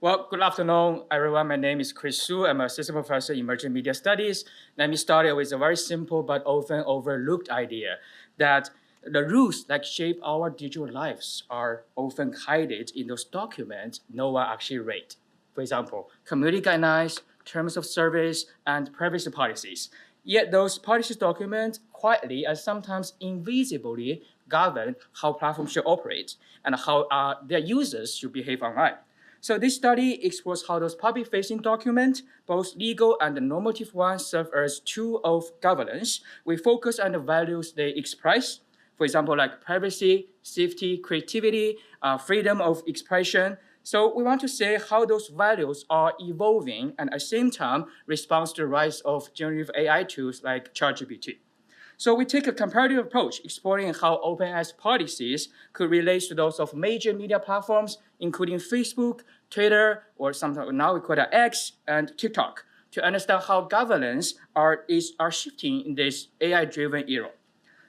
Well, good afternoon, everyone. My name is Chris Su. I'm an assistant professor in emerging media studies. Let me start with a very simple but often overlooked idea that the rules that shape our digital lives are often hidden in those documents no one actually read. For example, community guidelines, terms of service, and privacy policies. Yet those policy documents quietly and sometimes invisibly govern how platforms should operate and how their users should behave online. So this study explores how those public-facing documents, both legal and normative ones, serve as tools of governance. We focus on the values they express, for example, like privacy, safety, creativity, freedom of expression. So we want to say how those values are evolving and at the same time responds to the rise of generative AI tools like ChatGPT. So we take a comparative approach, exploring how OpenAI's policies could relate to those of major media platforms, including Facebook, Twitter, or sometimes now we call it X, and TikTok, to understand how governance are shifting in this AI-driven era.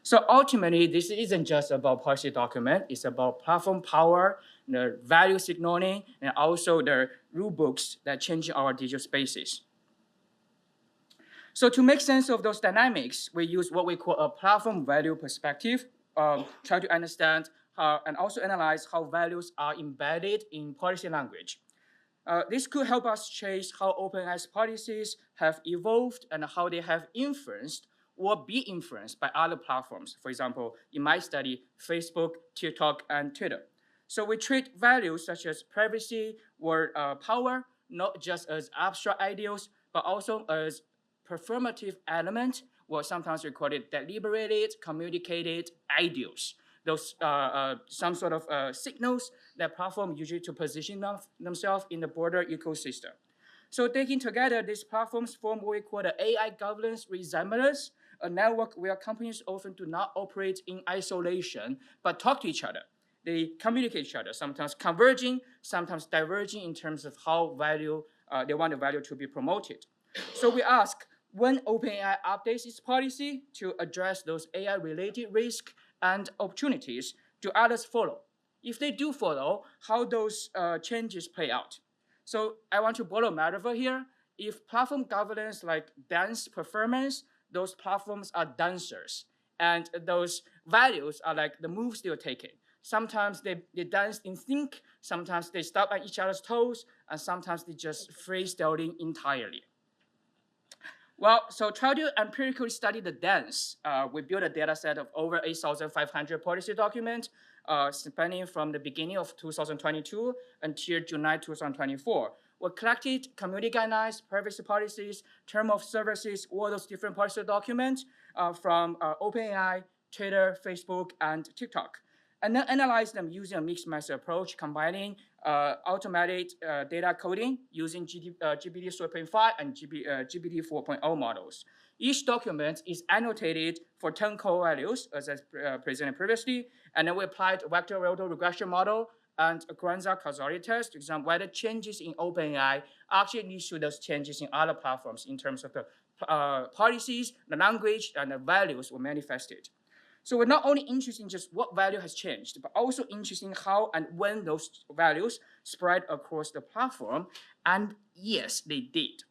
So ultimately, this isn't just about policy document, it's about platform power, the value signaling, and also the rule books that change our digital spaces. So to make sense of those dynamics, we use what we call a platform value perspective, try to understand how, and also analyze how values are embedded in policy language. This could help us trace how OpenAI's policies have evolved and how they have influenced or be influenced by other platforms. For example, in my study, Facebook, TikTok, and Twitter. So we treat values such as privacy or power not just as abstract ideals, but also as performative element, or sometimes we call it deliberated, communicated ideals. Those some sort of signals that platform usually to position themselves in the broader ecosystem. So taking together, these platforms form what we call the AI governance resemblance, a network where companies often do not operate in isolation, but talk to each other. They communicate each other, sometimes converging, sometimes diverging in terms of how they want the value to be promoted. So we ask, when OpenAI updates its policy to address those AI-related risks and opportunities, do others follow? If they do follow, how those changes play out? So I want to borrow a metaphor here. If platform governance like dance performance, those platforms are dancers. And those values are like the moves they're taking. Sometimes they dance in sync, sometimes they step on each other's toes, and sometimes they just freestyling entirely. Well, so try to empirically study the dance. We built a data set of over 8,500 policy documents spanning from the beginning of 2022 until July 2024. We collected community guidelines, privacy policies, term of services, all those different policy documents from OpenAI, Twitter, Facebook, and TikTok, and then analyze them using a mixed method approach, combining automated data coding using GPT 3.5 and GPT 4.0 models. Each document is annotated for 10 core values, as I presented previously, and then we applied a vector railroad regression model and a Granza causality test to examine whether changes in OpenAI actually lead to those changes in other platforms in terms of the policies, the language, and the values were manifested. So we're not only interested in just what value has changed, but also interested in how and when those values spread across the platform. And yes, they did.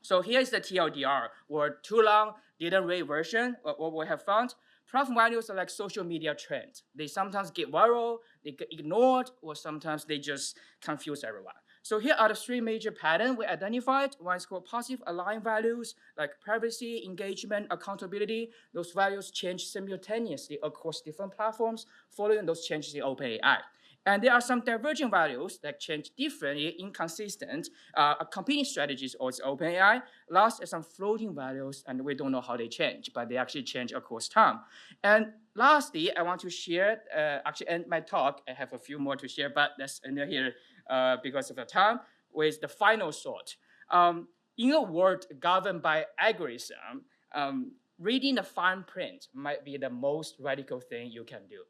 So here's the TLDR, or too long, didn't read version of what we have found. Platform values are like social media trends. They sometimes get viral, they get ignored, or sometimes they just confuse everyone. So here are the three major patterns we identified. One is called positive aligned values, like privacy, engagement, accountability. Those values change simultaneously across different platforms following those changes in OpenAI. And there are some divergent values that change differently, inconsistent, competing strategies of OpenAI. Last is some floating values, and we don't know how they change, but they actually change across time. And lastly, I want to share, actually end my talk. I have a few more to share, but let's end here because of the time, with the final thought. In a world governed by algorithm, reading the fine print might be the most radical thing you can do.